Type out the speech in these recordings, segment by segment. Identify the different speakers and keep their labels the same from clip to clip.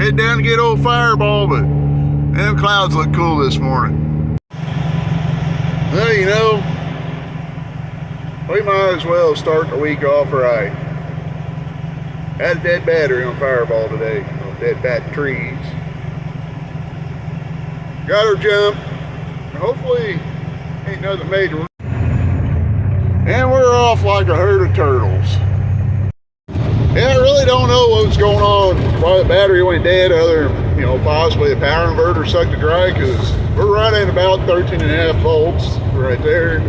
Speaker 1: Head down to get old Fireball, but them clouds look cool this morning. Well, you know, we might as well start the week off right. Had a dead battery on Fireball today, on dead bat trees. Got her jump. Hopefully ain't nothing major. And we're off like a herd of turtles. Yeah, I really don't know what's going on, why the battery went dead, other than, you know, possibly a power inverter sucked it dry, because we're running about 13.5 volts right there.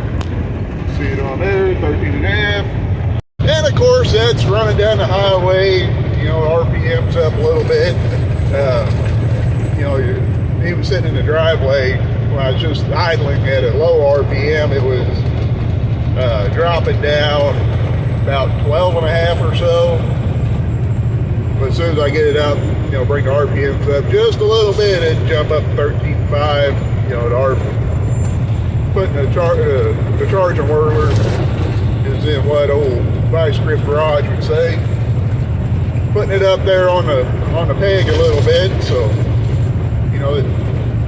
Speaker 1: See it on there, 13.5. And of course, that's running down the highway, you know, RPM's up a little bit. You know, even sitting in the driveway, when I was just idling at a low RPM, it was dropping down about 12.5 or so. But as soon as I get it up, you know, bring the RPMs up just a little bit, and jump up 13.5. You know, putting the charging whirler is in what old Vice Grip Garage would say. Putting it up there on the peg a little bit, so you know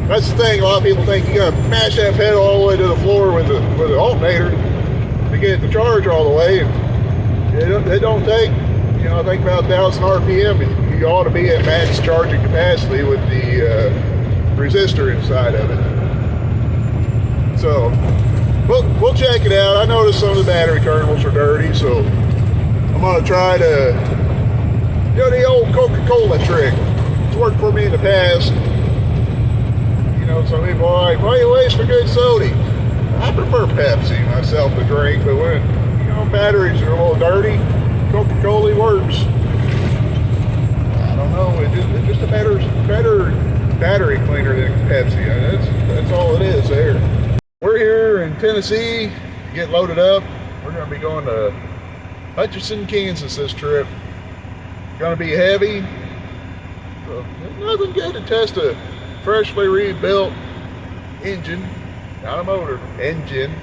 Speaker 1: that's the thing. A lot of people think you gotta mash that pedal all the way to the floor with the alternator to get it to charge all the way. It don't take, you know, I think about 1,000 RPM, and you ought to be at max charging capacity with the resistor inside of it. So we'll check it out. I noticed some of the battery terminals are dirty, so I'm gonna try to do the old Coca-Cola trick. It's worked for me in the past. You know, some people are like, why you wasting a good soda? I prefer Pepsi myself to drink, but when, you know, batteries are a little dirty, Coca-Cola works. I don't know, it's just a better battery cleaner than Pepsi. That's all it is there. We're here in Tennessee, get loaded up. We're gonna be going to Hutchinson, Kansas this trip. Gonna be heavy. So nothing good to test a freshly rebuilt engine, not a motor, engine,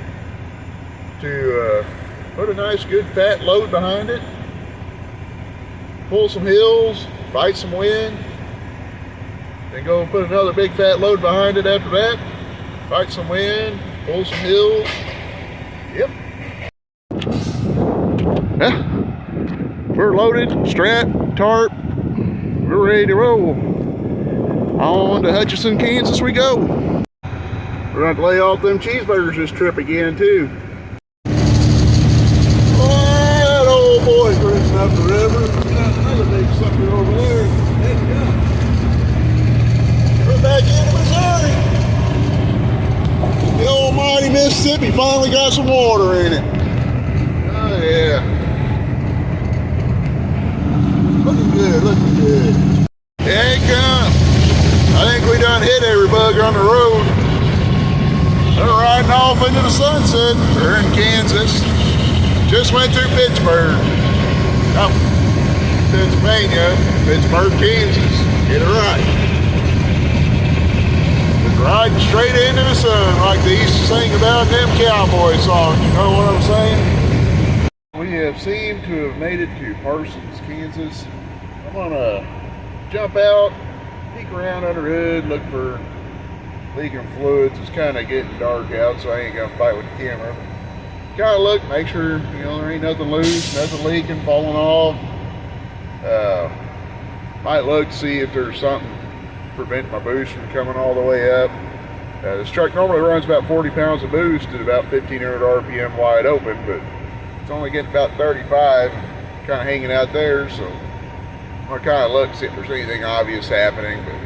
Speaker 1: to put a nice good fat load behind it, pull some hills, fight some wind, then go put another big fat load behind it after that, fight some wind, pull some hills. Yep. Yeah. We're loaded, strapped, tarp, we're ready to roll. On to Hutchinson, Kansas we go. We're going to lay off them cheeseburgers this trip again too. That old boy's racing up the river. Got another big sucker over there. There you go. We're back into Missouri. The almighty Mississippi finally got some water in it. Oh yeah. Looking good, looking good. Here it comes. I think we done hit every bug on the road. They're riding off into the sunset. They're in Kansas. Just went through Pittsburgh. Oh, Pennsylvania, Pittsburgh, Kansas. Get it right. Just riding straight into the sun like they used to sing about in them cowboy songs. You know what I'm saying? We have seemed to have made it to Parsons, Kansas. I'm gonna jump out, peek around under the hood, look for leaking fluids. It's kind of getting dark out, so I ain't gonna fight with the camera. Kind of look, make sure, you know, there ain't nothing loose, nothing leaking, falling off. Might look to see if there's something preventing my boost from coming all the way up. This truck normally runs about 40 pounds of boost at about 1,500 RPM wide open, but it's only getting about 35, kind of hanging out there, so I'm gonna kind of look, see if there's anything obvious happening. But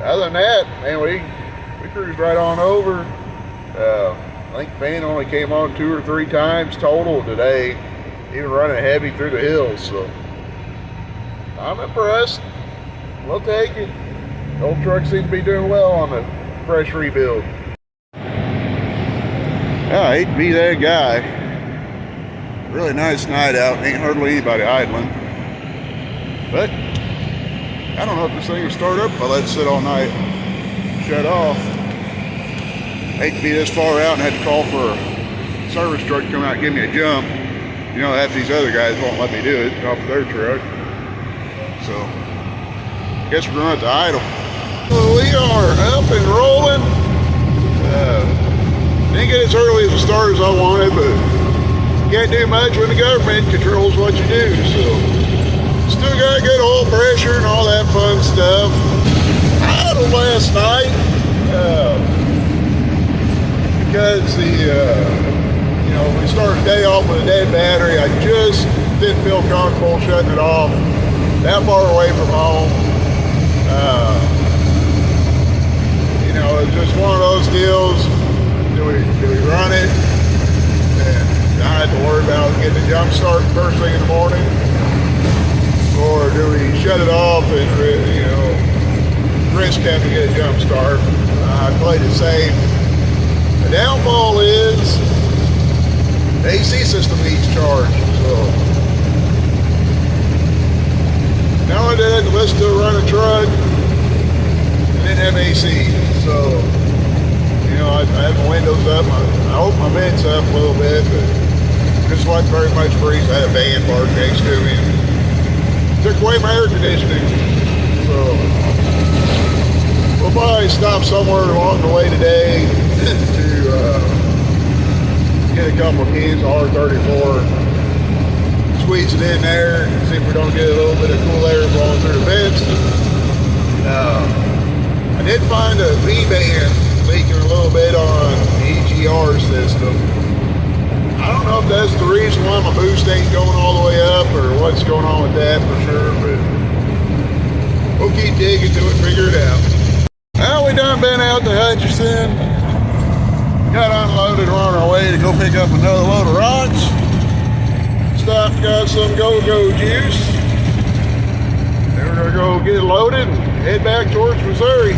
Speaker 1: other than that, man, we cruised right on over. I think fan only came on 2 or 3 times total today, even running heavy through the hills, so I'm impressed. We'll take it. The old truck seems to be doing well on the fresh rebuild. I hate to be that guy. Really nice night out, ain't hardly anybody idling. But I don't know if this thing will start up if I let it sit all night. Shut off. Hate to be this far out and had to call for a service truck to come out and give me a jump. You know, half these other guys won't let me do it off of their truck. So guess we're going to have to idle. So we are up and rolling. Didn't get as early as the start as I wanted, but can't do much when the government controls what you do. So still got good oil pressure and all that fun stuff. I idled last night because we started the day off with a dead battery. I just didn't feel comfortable shutting it off that far away from home. It's just one of those deals. Do we run it? And I had to worry about getting a jump start first thing in the morning, or do we shut it off and risk having to get a jump start? I played it safe. The downfall is the AC system needs charge. So now I did to listen to a running truck. Didn't have AC, so I have my windows up. I opened my vents up a little bit, but just wasn't very much breeze. I had a van parked next to me. Took away my air conditioning, so we'll probably stop somewhere along the way today to get a couple of cans of R34, squeeze it in there, and see if we don't get a little bit of cool air blowing through the vents. I did find a V-band leaking a little bit on the EGR system. I don't know if that's the reason why my boost ain't going all the way up or what's going on with that for sure, but we'll keep digging till we figure it out. Well, we done been out to Hutchinson. Got unloaded and on our way to go pick up another load of rocks. Stopped, got some go-go juice. Then we're gonna go get it loaded and head back towards Missouri.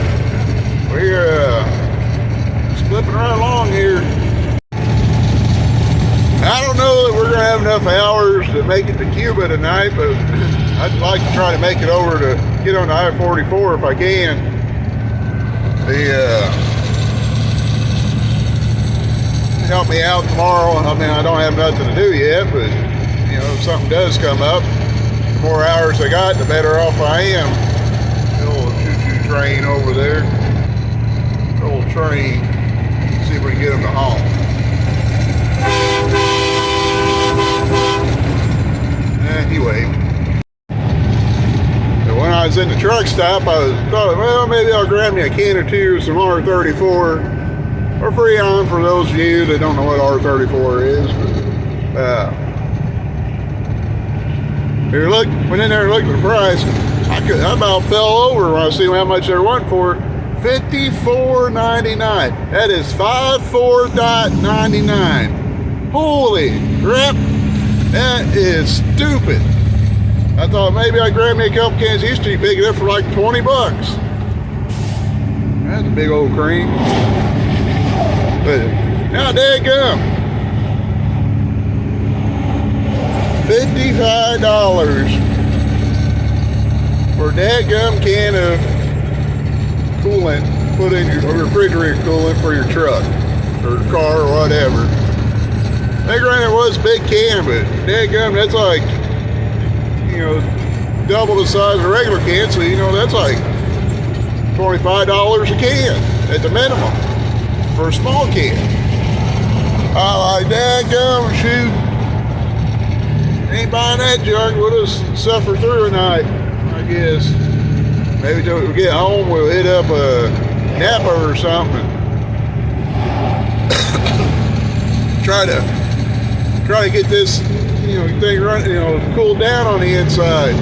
Speaker 1: We're just clipping right along here. I don't know that we're gonna have enough hours to make it to Cuba tonight, but I'd like to try to make it over to get on the I-44 if I can. Help me out tomorrow. I mean, I don't have nothing to do yet, but if something does come up, the more hours I got, the better off I am. The old choo-choo train over there. The old train. See if we can get them to home. Anyway, when I was in the truck stop, I thought, well, maybe I'll grab me a can or two of some R34 or Freon for those of you that don't know what R34 is. But, went in there and looked at the price. I about fell over when I see how much they're wanting for it. $54.99. That is $54.99. Holy crap! That is stupid. I thought maybe I'd grab me a couple cans. Used to be big enough for like 20 bucks. That's a big old cream. But now, dadgum, $55 for a dadgum can of coolant, put in your refrigerator coolant for your truck or car or whatever. Hey, granted, it was a big can, but dadgum, that's like, double the size of a regular can, so that's like $25 a can at the minimum for a small can. I like dadgum, shoot. Ain't buying that junk. We'll just suffer through a night, I guess. Maybe till we get home, we'll hit up a Napa or something. Try to get this, thing running, cooled down on the inside.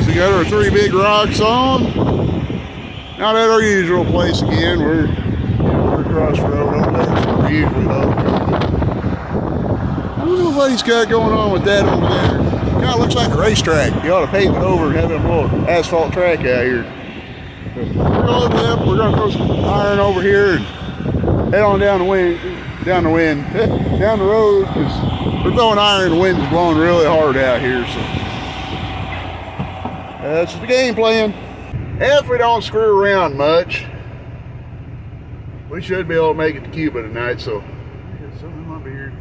Speaker 1: We got our 3 big rocks on. Not at our usual place again. We're across the road over there, so we usually go. I don't know what he's got going on with that over there. Kind of looks like a racetrack. You ought to pave it over and have a little asphalt track out here. But we're going to load it up. We're going to throw some iron over here and head on down the road, because we're throwing iron. The wind is blowing really hard out here, so that's the game plan. If we don't screw around much, we should be able to make it to Cuba tonight. So I got something in my beard.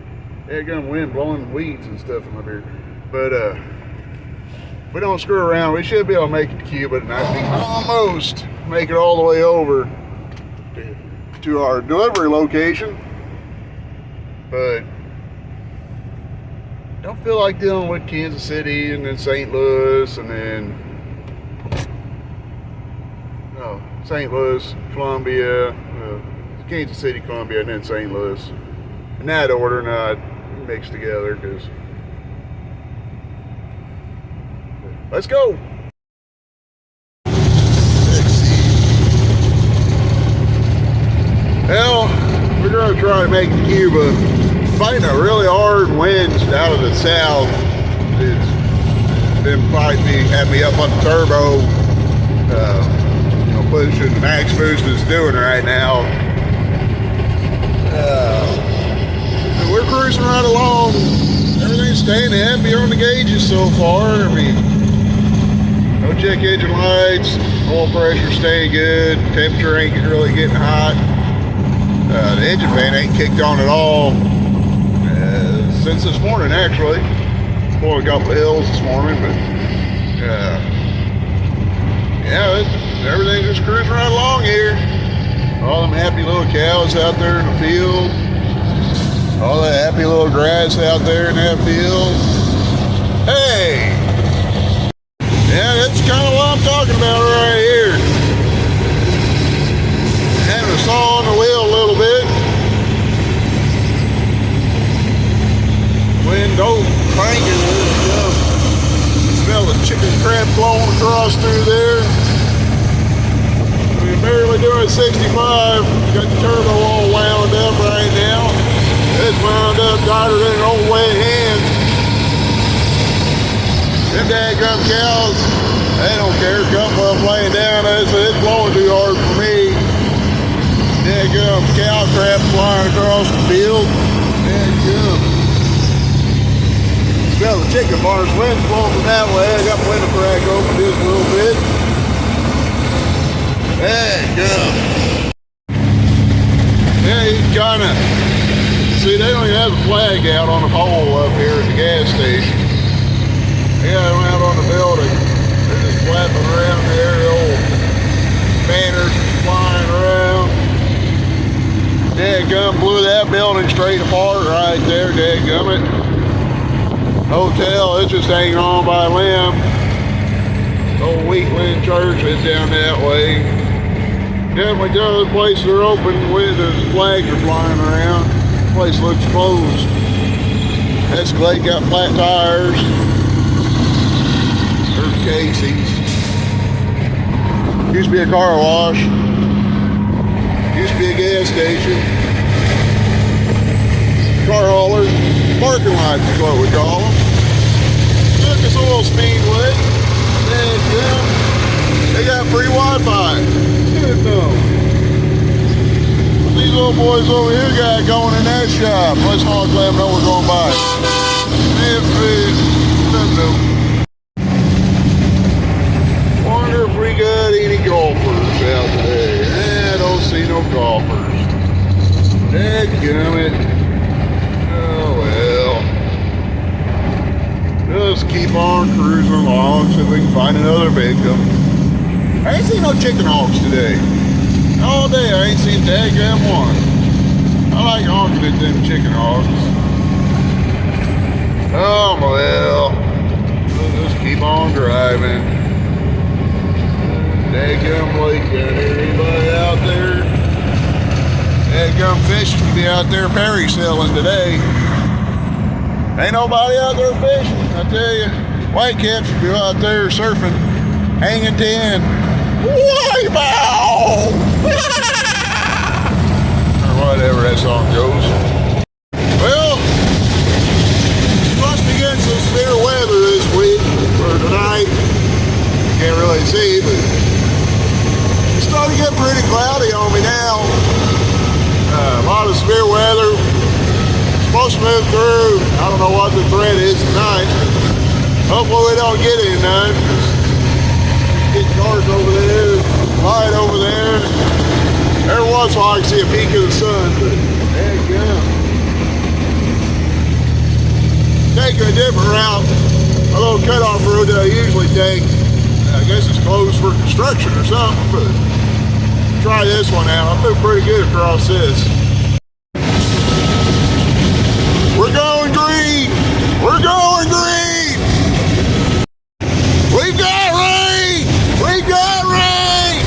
Speaker 1: Got wind blowing weeds and stuff in my beard. But if we don't screw around, we should be able to make it to Cuba tonight. We almost make it all the way over to our delivery location, but don't feel like dealing with Kansas City and then St. Louis and then St. Louis, Columbia, Kansas City, Columbia, and then St. Louis. In that order, not mixed together, because let's go. Let's see. Well, we're going to try to make it to Cuba. Fighting a really hard wind out of the south. It's been fighting, had me up on the turbo. Pushing max boost is doing right now. We're cruising right along. Everything's staying happy on the gauges so far. I mean, no check engine lights, oil pressure staying good, temperature ain't really getting hot. The engine fan ain't kicked on at all since this morning, actually. Pulling a couple of hills this morning, but yeah, everything's just cruising right along here. All them happy little cows out there in the field. All that happy little grass out there in that field. Hey! Yeah, that's kind of what I'm talking about right here. Having a saw on the wheel a little bit. Window cranking. Smell the chicken crap blowing across through there. We're barely doing 65. Got the turbo all wound up right now. It's wound up tighter than an old wet hand. Them daggum cows, they don't care. A couple of them laying down. It's blowing too hard for me. Daggum cow crap flying across the field. Daggum. Smell the chicken bars. Wind's blowing from that way. I got my window crack open just a little bit. Daggum. Yeah, you kind of see, they don't even have a flag out on the pole up here at the gas station. They got them out on the building. They're just flapping around there. The old banners flying around. Dadgum, blew that building straight apart right there. Dadgum it. Hotel, it's just hanging on by a limb. Old Wheatland Church is down that way. Definitely the other places are open with the flags are flying around. The place looks closed. Escalade got flat tires. There's Casey's. Used to be a car wash. Used to be a gas station. Car hauler. Parking lots is what we call them. Took us oil speedway. They got free Wi-Fi. Good though. These little boys over here got going in that shop. Let's not let them know we're going by. Wonder if we got any golfers out today. I don't see no golfers. Dadgummit. Oh well. Just keep on cruising along so we can find another victim. I ain't seen no chicken hogs today. All day I ain't seen daggum one. I like honking at them chicken hogs. Oh well. We'll just keep on driving. Daggum lake down here. Anybody out there? Daggum fish could be out there Perry selling today. Ain't nobody out there fishing, I tell you. Whitecaps should be out there surfing, hanging 10. Wipeout! Or whatever that song goes. Well, supposed to be getting some severe weather this week, or tonight. Can't really see, but it's starting to get pretty cloudy on me now. A lot of severe weather. Supposed to move through. I don't know what the threat is tonight. Hopefully we don't get any none. Get cars over there, light over there. Every once in a while I can see a peak of the sun, but there you go. Taking a different route little cutoff road that I usually take. I guess it's closed for construction or something, but try this one out. I feel pretty good across this. We're going green! We're going green! We got rain! We got rain!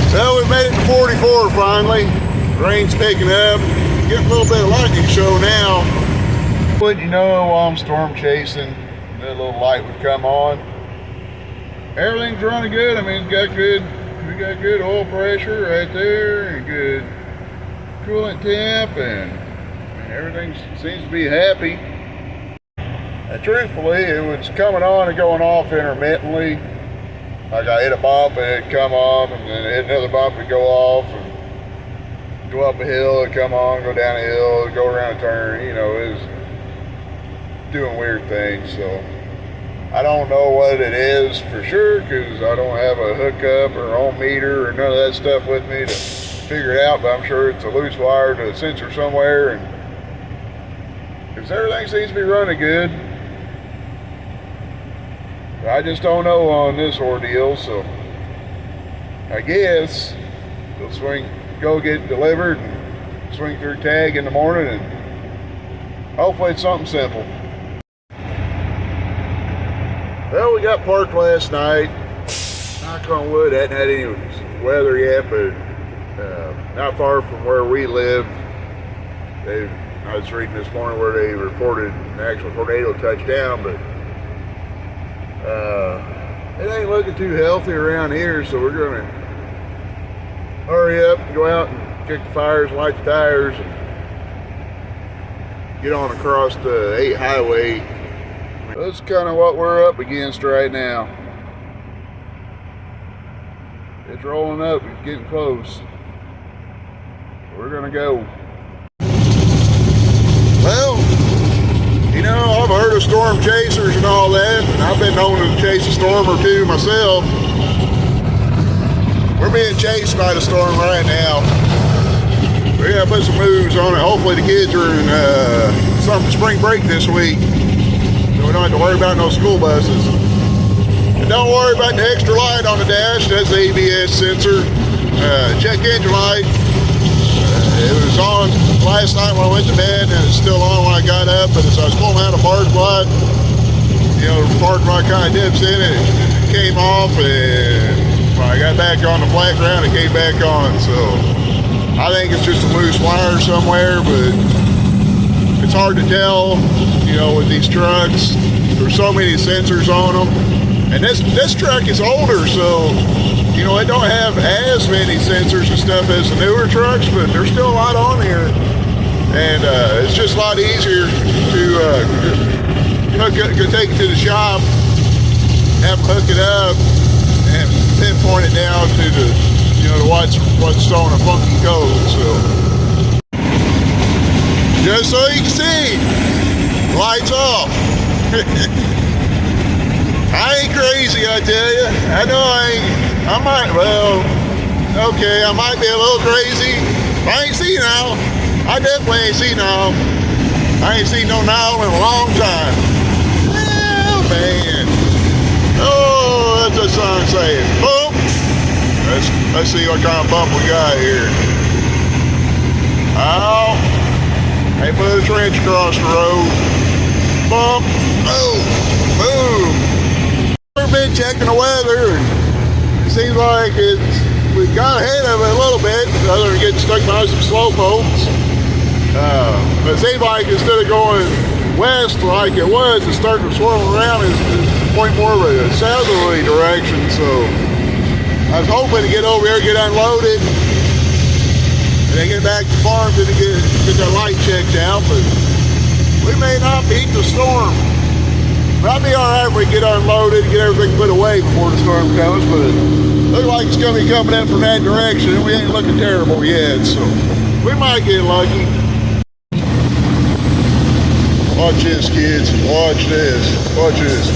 Speaker 1: So we made it to 44 finally. Rain's picking up. Getting a little bit of lightning show now. Wouldn't you know, while I'm storm chasing, that little light would come on. Everything's running good. I mean, we got good oil pressure right there, and good coolant temp, and everything seems to be happy. And truthfully, it was coming on and going off intermittently. Like I hit a bump and it'd come on, and then I hit another bump and go off, and go up a hill, it'd come on, go down a hill, it'd go around a turn. You know, it was doing weird things. So I don't know what it is for sure, because I don't have a hookup or ohm meter or none of that stuff with me to figure it out, but I'm sure it's a loose wire to a sensor somewhere, and because everything seems to be running good. I just don't know on this ordeal, so I guess we'll go get it delivered and swing through tag in the morning, and hopefully it's something simple. Well, we got parked last night. Knock on wood, hadn't had any weather yet, but not far from where we live. I was reading this morning where they reported an actual tornado touchdown, but it ain't looking too healthy around here, so we're gonna hurry up and go out and kick the fires, light the tires, and get on across the 8 highway. That's kind of what we're up against right now. It's rolling up, it's getting close. We're gonna go. Well, you know, I've heard of storm chasers and all that, and I've been known to chase a storm or two myself. We're being chased by the storm right now. We gotta put some moves on it. Hopefully the kids are in some spring break this week, so we don't have to worry about no school buses. And don't worry about the extra light on the dash. That's the ABS sensor. Check engine light. It was on last night when I went to bed, and it's still on when I got up, but as I was pulling out a parking lot, you know, the parking lot kind of dips in, it came off, and when I got back on the flat ground, it came back on. So I think it's just a loose wire somewhere, but it's hard to tell, you know, with these trucks. There's so many sensors on them, and this truck is older, so you know, it don't have as many sensors and stuff as the newer trucks, but there's still a lot on here. And it's just a lot easier to take it to the shop, have them hook it up, and pinpoint it down to the, you know, to what's throwing a funky code. So, just so you can see, lights off. I ain't crazy, I tell you. I know I might be a little crazy. I ain't seen now. I definitely ain't seen now. I ain't seen no now in a long time. Oh, man. Oh, that's what I'm saying. Boom. Let's see what kind of bump we got here. Oh. They put a trench across the road. Bump. Boom. Boom. We've been checking the weather, and it seems like we got ahead of it a little bit, other than getting stuck behind some slow pokes. But it seems like instead of going west like it was, it's starting to swirl around and point more of a southerly direction. So I was hoping to get over here, get unloaded, and then get back to the farm to get that light checked out. But we may not beat the storm. But I'll be all right if we get unloaded and get everything put away before the storm comes. But it looks like it's going to be coming in from that direction, and we ain't looking terrible yet. So we might get lucky. Watch this, kids. Watch this. Watch this.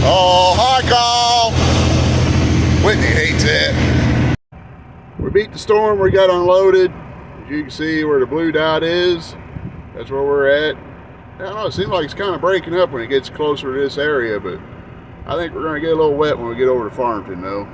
Speaker 1: Oh, high call. Whitney hates that. We beat the storm. We got unloaded. you can see where the blue dot is, that's where we're at. I don't know, it seems like it's kind of breaking up when it gets closer to this area, but I think we're going to get a little wet when we get over to Farmington though.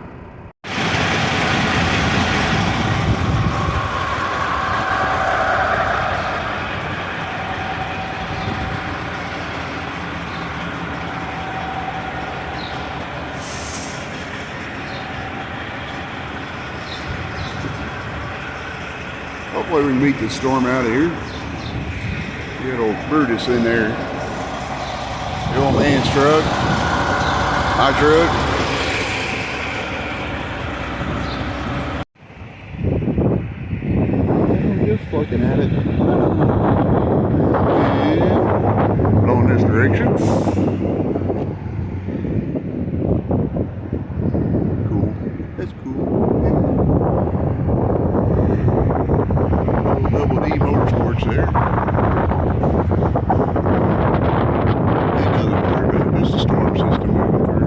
Speaker 1: Hopefully we can beat this storm out of here. Get old Brutus in there. The old man's truck. My truck. I'm just looking at it. And blowing this direction. Cool. That's cool. Double D Motorsports there. Ain't nothing to worry about, just the storm system moving through.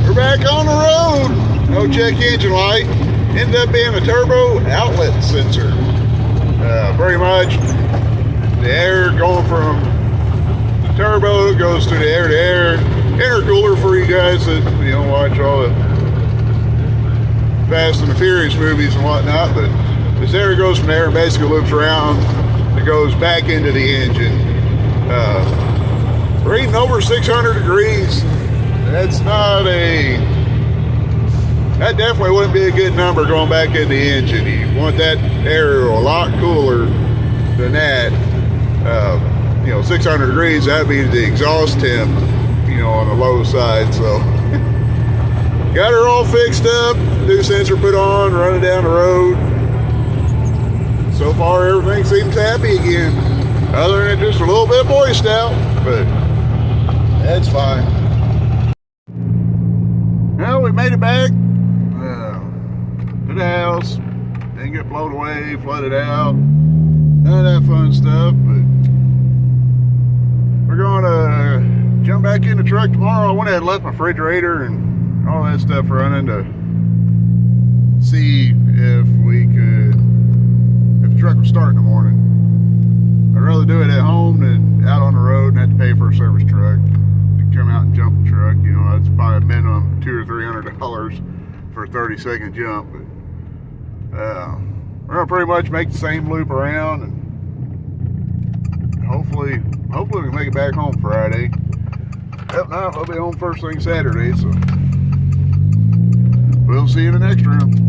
Speaker 1: We're back on the road. No check engine light. Ended up being a turbo outlet sensor. Pretty much the air going from the turbo goes to the air-to-air. Intercooler for you guys that watch all the Fast and the Furious movies and whatnot, but this air goes from there and basically loops around. It goes back into the engine. Reading over 600 degrees. That definitely wouldn't be a good number going back in the engine. You want that air a lot cooler than that. 600 degrees, that'd be the exhaust temp, on the low side. So got her all fixed up, new sensor put on, running down the road. So far everything seems happy again, other than just a little bit moist out, but that's fine. Well, we made it back to the house. Didn't get blown away, flooded out, none of that fun stuff, but we're gonna jump back in the truck tomorrow. I went ahead and left my refrigerator and all that stuff running to see if the truck would start in the morning. I'd rather do it at home than out on the road and have to pay for a service truck to come out and jump the truck. That's probably a minimum $200 or $300 for a 30-second jump. But we're gonna pretty much make the same loop around, and hopefully we can make it back home Friday. If not, I'll be home first thing Saturday, so we'll see you in the next round.